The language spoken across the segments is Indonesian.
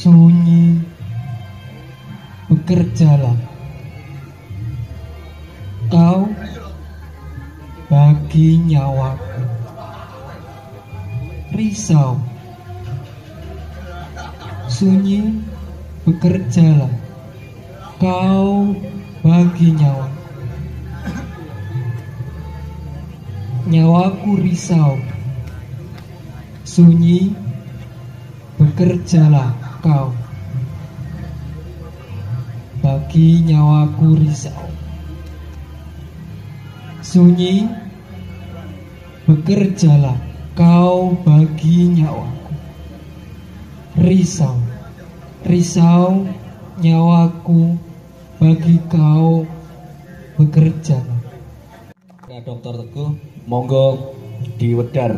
Sunyi, bekerjalah kau bagi nyawaku. Risau, sunyi, bekerjalah kau bagi nyawaku. Nyawaku risau, sunyi, bekerjalah kau bagi nyawaku risau. Sunyi, bekerjalah kau bagi nyawaku. Risau, risau, nyawaku bagi kau bekerja. Nah, Dokter Teguh, monggo diwedar.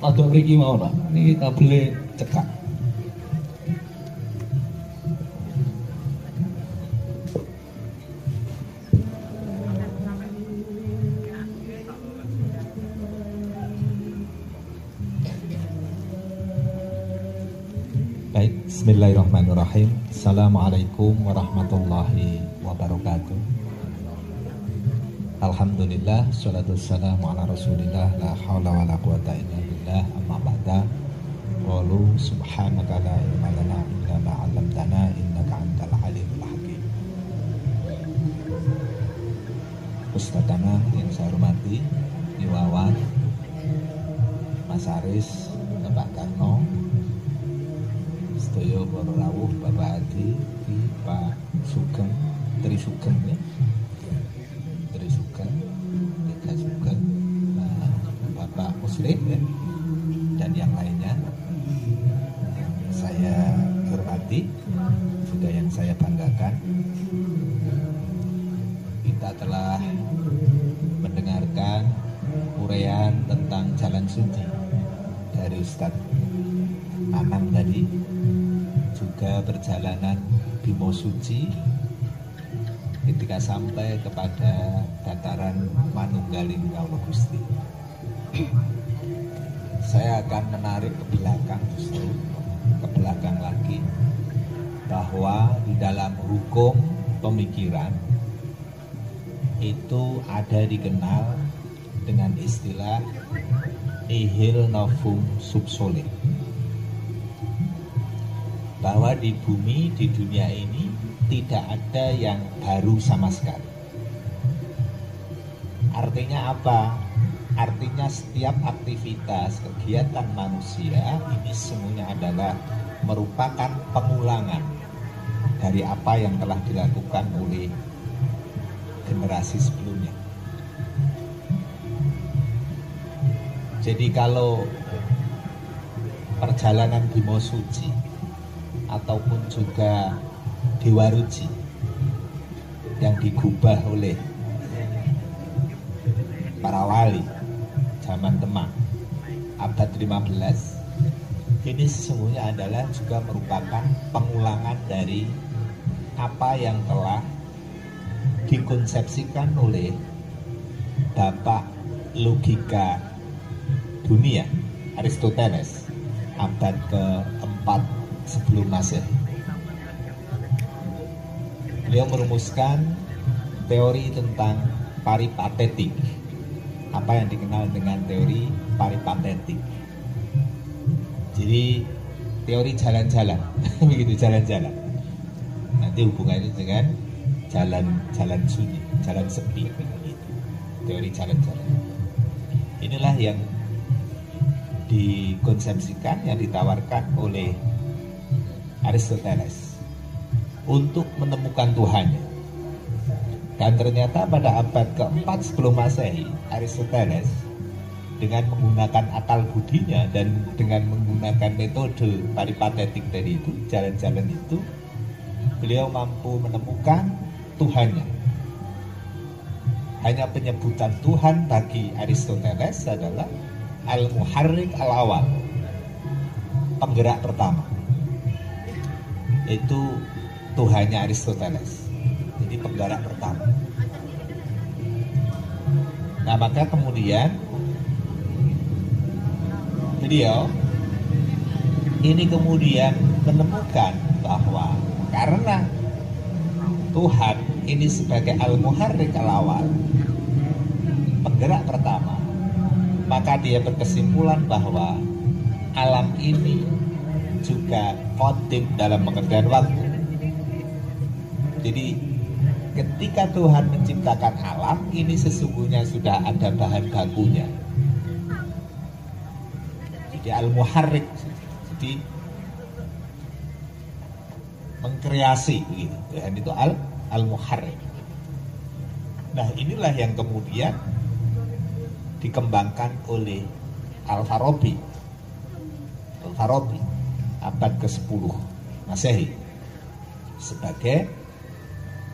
Ada mriki mau Pak, ini kabelnya cekak. Baik, bismillahirrahmanirrahim. Assalamualaikum warahmatullahi wabarakatuh. Alhamdulillah, salatu wassalamu ala rasulillah, la hawla wa la quwata illa billah, amma ba'da. Qalu subhanaka la ilma lana illa ma 'allamtana innaka antal alimul hakim. Ustadzana yang saya hormati, Iwawan, Mas Aris, Bapak Karno, Sedoyo para rawuh, Bapak Adi, Pak Sugeng, Tri Sugeng ya. Bapak Muslim ya, dan yang lainnya saya hormati, juga yang saya banggakan. Kita telah mendengarkan uraian tentang jalan suci dari Ustadz Anang tadi, juga perjalanan Bimo Suci ketika sampai kepada dataran Manunggaling Kawula Gusti. Saya akan menarik ke belakang, justru ke belakang lagi, bahwa di dalam hukum pemikiran itu ada dikenal dengan istilah nihil novum sub sole, bahwa di bumi, di dunia ini tidak ada yang baru sama sekali. Artinya apa? Artinya setiap aktivitas kegiatan manusia ini semuanya adalah merupakan pengulangan dari apa yang telah dilakukan oleh generasi sebelumnya. Jadi kalau perjalanan Bimo Suci ataupun juga Dewa Ruci yang digubah oleh para wali zaman Demak abad 15 ini sesungguhnya adalah juga merupakan pengulangan dari apa yang telah dikonsepsikan oleh bapak logika dunia Aristoteles abad ke-4 sebelum Masehi. Beliau merumuskan teori tentang paripatetik, apa yang dikenal dengan teori paripatetik. Jadi teori jalan-jalan, begitu jalan-jalan. Nanti hubungannya dengan jalan sunyi, jalan sepi, begitu. Teori jalan-jalan. Inilah yang dikonsepsikan, yang ditawarkan oleh Aristoteles untuk menemukan Tuhannya. Dan ternyata pada abad ke-4 sebelum Masehi, Aristoteles dengan menggunakan akal budinya dan dengan menggunakan metode paripatetik tadi itu, jalan-jalan itu, beliau mampu menemukan Tuhannya. Hanya penyebutan Tuhan bagi Aristoteles adalah al-muharrik al-awal, penggerak pertama. Itu Tuhannya Aristoteles. Jadi penggerak pertama. Nah, maka kemudian beliau ini kemudian menemukan bahwa karena Tuhan ini sebagai al-muharrik al-awal, penggerak pertama, maka dia berkesimpulan bahwa alam ini juga kodim dalam pengertian waktu. Jadi ketika Tuhan menciptakan alam ini sesungguhnya sudah ada bahan bakunya. Jadi al-muharrik, jadi mengkreasi begitu. Dan itu al-muharrik. Nah, inilah yang kemudian dikembangkan oleh Al-Farabi. Al-Farabi abad ke-10 Masehi sebagai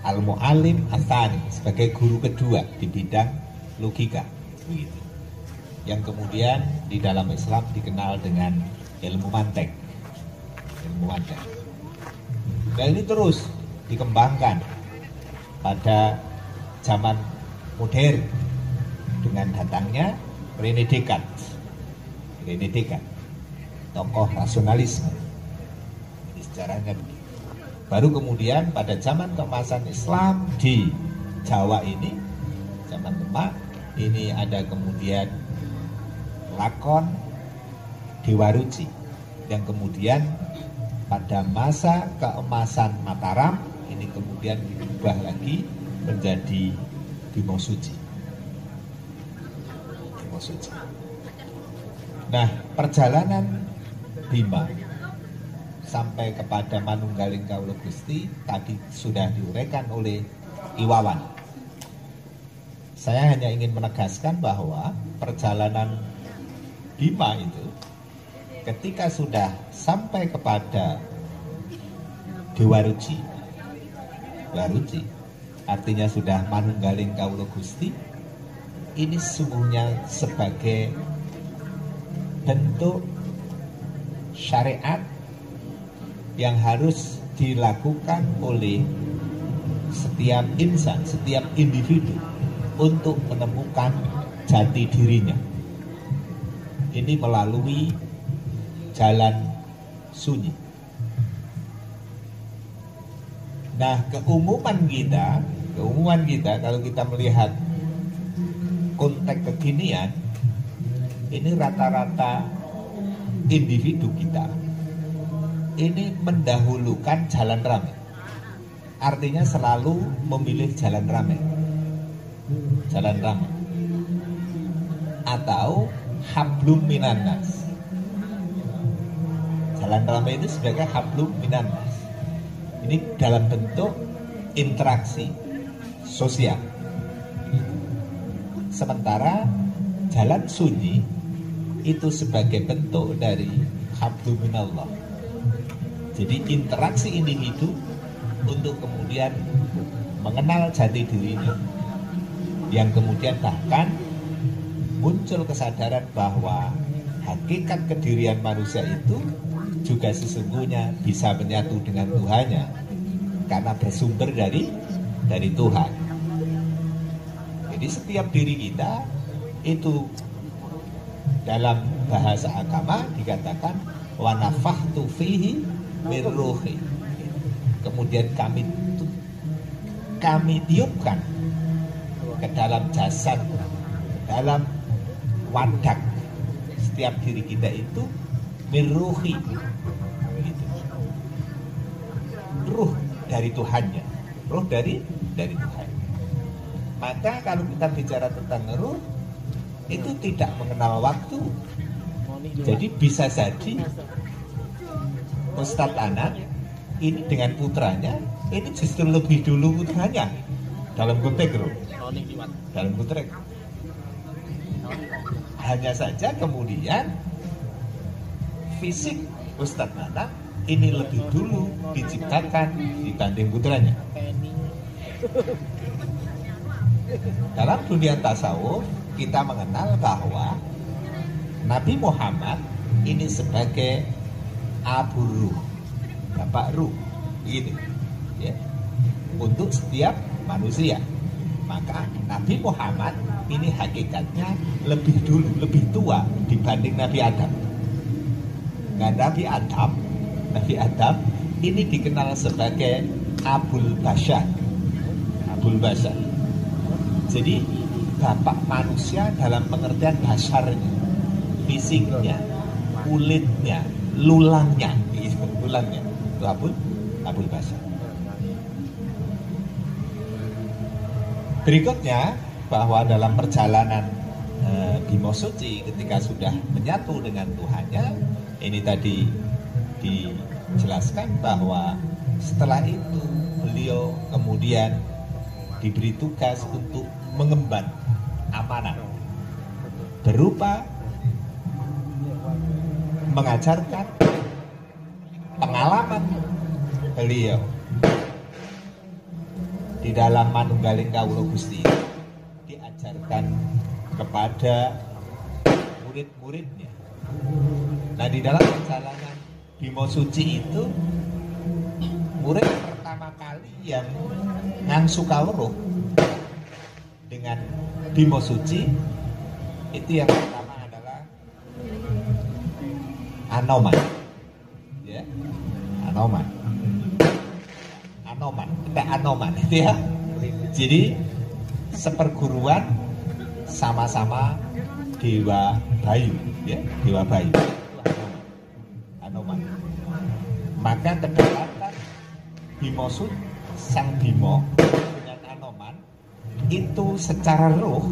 al-mu'allim ats-tsani, sebagai guru kedua di bidang logika begitu. Yang kemudian di dalam Islam dikenal dengan ilmu mantek. Ilmu mantek. Dan ini terus dikembangkan pada zaman modern dengan datangnya René Descartes. René Descartes, tokoh rasionalisme. Ini sejarahnya begitu. Baru kemudian pada zaman keemasan Islam di Jawa ini, zaman Demak, ini ada kemudian lakon Dewa Ruci yang kemudian pada masa keemasan Mataram ini kemudian diubah lagi menjadi Bimo Suci. Bimo Suci. Nah, perjalanan Bima sampai kepada Manunggaling Kawula Gusti tadi sudah diuraikan oleh Iwawan. Saya hanya ingin menegaskan bahwa perjalanan Bima itu ketika sudah sampai kepada Dewa Ruci, artinya sudah Manunggaling Kawula Gusti, ini sesungguhnya sebagai bentuk syariat yang harus dilakukan oleh setiap insan, setiap individu untuk menemukan jati dirinya. Ini melalui jalan sunyi. Nah, keumuman kita kalau kita melihat konteks kekinian, ini rata-rata individu kita ini mendahulukan jalan ramai. Artinya selalu memilih jalan ramai. Jalan ramai. Atau hablum minannas. Jalan ramai itu sebagai hablum minannas. Ini dalam bentuk interaksi sosial. Sementara jalan sunyi itu sebagai bentuk dari hablum minallah. Jadi interaksi individu untuk kemudian mengenal jati dirinya, yang kemudian bahkan muncul kesadaran bahwa hakikat kedirian manusia itu juga sesungguhnya bisa menyatu dengan Tuhannya karena bersumber dari Tuhan. Jadi setiap diri kita itu dalam bahasa agama dikatakan wa nafakhtu fihi min ruhi. Kemudian kami tiupkan ke dalam jasad, dalam wadah setiap diri kita itu min ruhi, ruh dari Tuhannya, ruh dari Tuhan. Maka kalau kita bicara tentang ruh, itu tidak mengenal waktu. Jadi bisa jadi Ustadz Anak ini dengan putranya ini justru lebih dulu putranya dalam konteks ruh, dalam konteks. Hanya saja kemudian fisik Ustadz Anak ini lebih dulu diciptakan dibanding putranya. Dalam dunia tasawuf kita mengenal bahwa Nabi Muhammad ini sebagai Abu Ruh, Bapak Ruh, gitu, ya, untuk setiap manusia. Maka Nabi Muhammad ini hakikatnya lebih dulu, lebih tua dibanding Nabi Adam. Nah, Nabi Adam ini dikenal sebagai Abul Bashar. Abul Bashar. Jadi bapak manusia dalam pengertian basarnya, fisiknya, kulitnya, lulangnya, lulangnya. Itu Abul Bashar. Berikutnya bahwa dalam perjalanan Bima Suci ketika sudah menyatu dengan Tuhannya, ini tadi dijelaskan bahwa setelah itu beliau kemudian diberi tugas untuk mengemban amanah berupa mengajarkan pengalaman beliau di dalam Manunggaling Kawula Gusti, diajarkan kepada murid-muridnya. Nah, di dalam perjalanan Bima Suci itu, murid pertama kali yang ngangsu kawruh dengan Bima Suci itu yang pertama adalah Anoman, ya, Anoman itu ya. Jadi seperguruan sama-sama Dewa Bayu, ya, Dewa Bayu. Anoman. Maka kedekatan Bima Suci, Sang Bima dengan Anoman itu secara roh,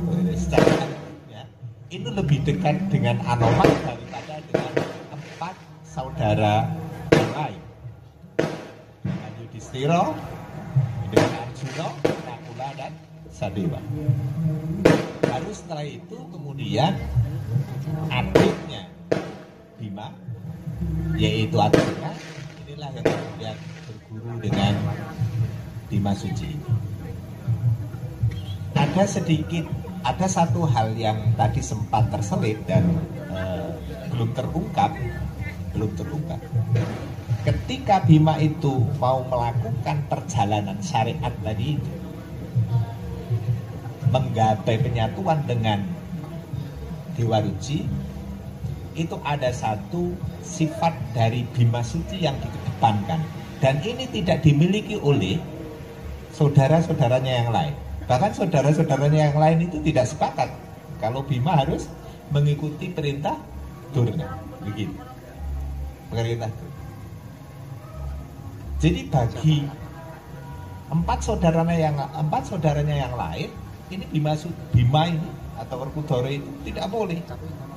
ya, itu lebih dekat dengan Anoman daripada dengan 4 saudara yang lain. Dengan Yudhistira, dengan Arjuna, Nakula, dan Sadewa. Baru setelah itu kemudian adiknya Bima, yaitu Arjuna, inilah yang kemudian berguru dengan Bima Suci. Ada satu hal yang tadi sempat terselip dan belum terungkap. Ketika Bima itu mau melakukan perjalanan syariat tadi itu, menggapai penyatuan dengan Dewa Ruci, itu ada satu sifat dari Bima Suci yang dikedepankan, dan ini tidak dimiliki oleh saudara-saudaranya yang lain. Bahkan saudara-saudaranya yang lain itu tidak sepakat kalau Bima harus mengikuti perintah Durna, begitu. Perintah Durna. Jadi bagi 4 saudaranya yang lain, ini Bima ini atau Werkudara itu tidak boleh.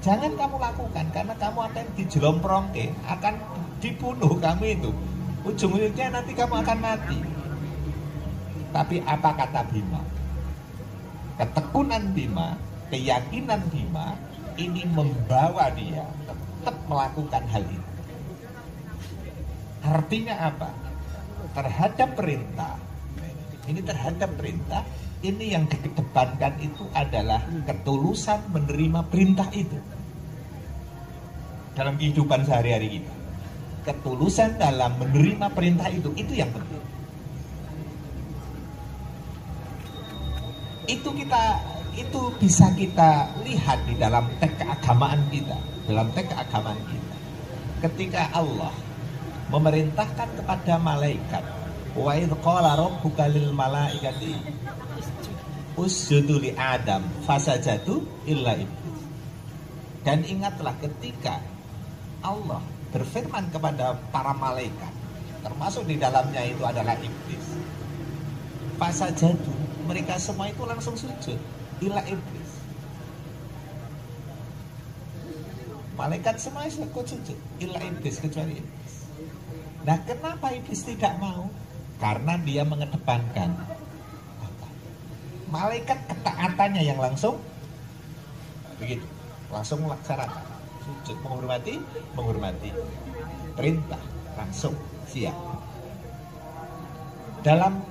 Jangan kamu lakukan karena kamu akan dijelomprongke, akan dibunuh kamu itu. Ujung-ujungnya nanti kamu akan mati. Tapi apa kata Bima? Ketekunan Bima, keyakinan Bima ini membawa dia tetap melakukan hal itu. Artinya apa? Terhadap perintah, ini yang dikedepankan itu adalah ketulusan menerima perintah itu dalam kehidupan sehari-hari kita. Ketulusan dalam menerima perintah itu yang penting. Itu bisa kita lihat di dalam teks keagamaan kita. Ketika Allah memerintahkan kepada malaikat, wa idz qala rabbuka lil malaikati usjudu li Adam fasajadu illa iblis. Dan ingatlah ketika Allah berfirman kepada para malaikat, termasuk di dalamnya itu adalah iblis, fasajadu, mereka semua itu langsung sujud illa iblis. Malaikat semua ikut sujud illa iblis, kecuali iblis. Nah, kenapa iblis tidak mau? Karena dia mengedepankan malaikat ketaatannya yang langsung begitu, langsung melaksanakan sujud, menghormati perintah, langsung siap. Dalam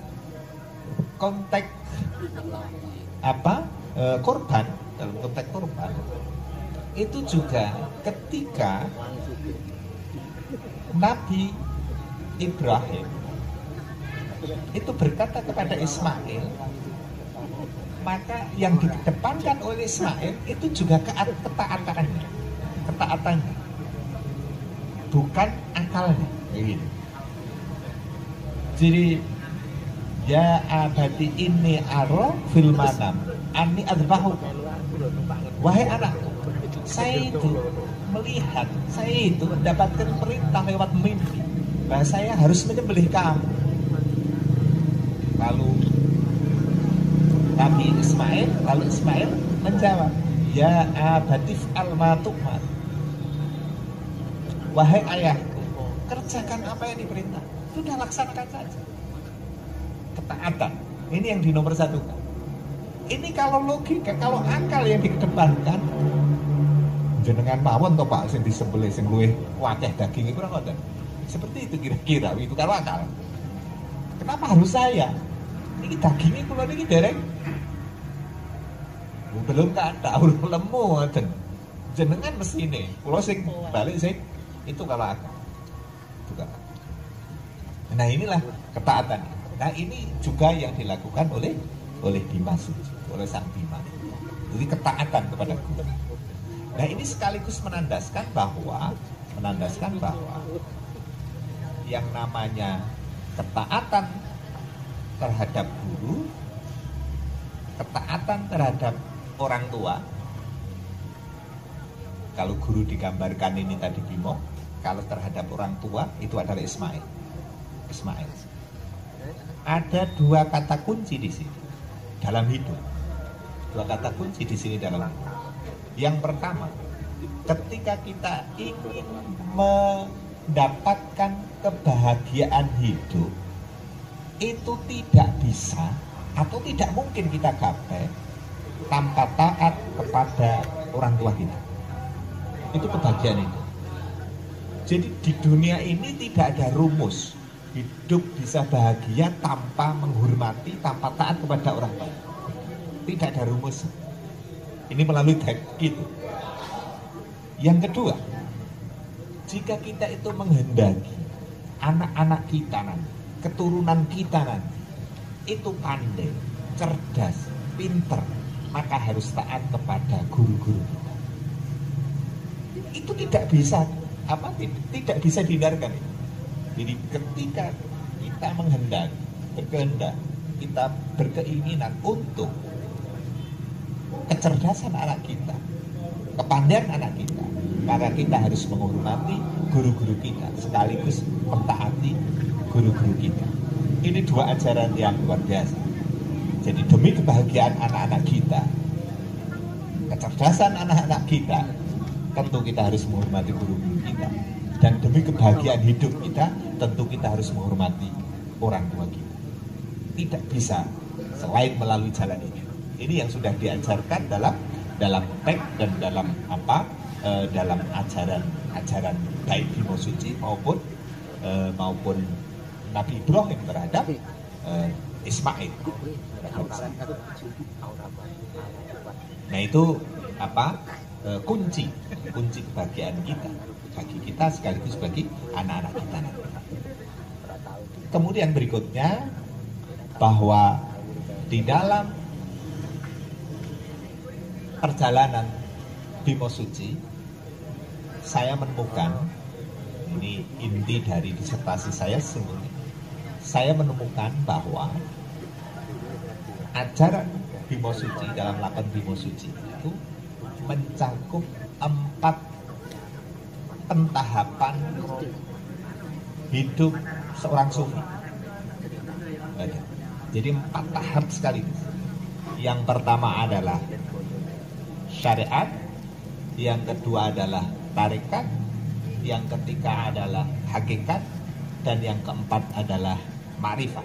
konteks korban, dalam konteks korban itu juga ketika Nabi Ibrahim itu berkata kepada Ismail, maka yang dikedepankan oleh Ismail itu juga ketaatannya. bukan akalnya. Begitu. Jadi ya abadi ini aro fil manam ani adbahu. Wahai anakku, saya itu melihat, saya itu mendapatkan perintah lewat mimpi bahwa saya harus menyembelih kamu. Lalu Nabi Ismail, menjawab, ya abatif al-matumat. Wahai ayahku, kerjakan apa yang diperintah. Sudah laksanakan saja. Ketaatan, ini yang di nomor satu. Ini kalau logika, kalau akal yang dikedepankan, jenengan mawon toh Pak sing disembelih sing luwih wakeh daging iku ora ngoten. Seperti itu kira-kira itu kalau akal. Kenapa harus saya? Ini dagingnya kula niki dereng belum kata, belum lemu ngoten. Jenengan mesine, kula sing balik sing itu kalau akal. Itu kalau. Nah inilah ketaatan. Nah ini juga yang dilakukan oleh Bima Suci, oleh Sang Bima. Jadi ketaatan kepada guru. Nah ini sekaligus menandaskan bahwa yang namanya ketaatan terhadap guru, ketaatan terhadap orang tua. Kalau guru digambarkan ini tadi Bimo, kalau terhadap orang tua itu adalah Ismail. Ada dua kata kunci di sini dalam hidup. Dua kata kunci di sini dalam hidup. Yang pertama, ketika kita ingin mendapatkan kebahagiaan hidup, itu tidak bisa atau tidak mungkin kita gapai tanpa taat kepada orang tua kita. Itu kebahagiaan itu. Jadi di dunia ini tidak ada rumus hidup bisa bahagia tanpa menghormati, tanpa taat kepada orang tua. Tidak ada rumus. Ini melalui gitu. Yang kedua, jika kita itu menghendaki anak-anak kita nanti, keturunan kita nanti itu pandai, cerdas, pinter, maka harus taat kepada guru-guru kita. Itu tidak bisa tidak bisa dihindarkan. Jadi ketika kita berkehendak, kita berkeinginan untuk kecerdasan anak kita, kepandaian anak kita, maka kita harus menghormati guru-guru kita sekaligus mentaati guru-guru kita. Ini dua ajaran yang luar biasa. Jadi demi kebahagiaan anak-anak kita, kecerdasan anak-anak kita, tentu kita harus menghormati guru-guru kita. Dan demi kebahagiaan hidup kita, tentu kita harus menghormati orang tua kita. Tidak bisa selain melalui jalan ini. Ini yang sudah diajarkan dalam teks dan dalam dalam ajaran baik Bima Suci maupun Nabi Ibrahim terhadap Ismail. Nah itu kunci kebahagiaan kita bagi kita sekaligus bagi anak-anak kita nanti. Kemudian berikutnya bahwa di dalam perjalanan Bima Suci saya menemukan, ini inti dari disertasi saya sesungguhnya, saya menemukan bahwa ajaran Bima Suci dalam lakon Bima Suci itu mencakup 4 pentahapan hidup seorang sufi. Jadi 4 tahap sekaligus. Yang pertama adalah syariat, yang kedua adalah tarekat, yang ketiga adalah hakikat, dan yang keempat adalah ma'rifat.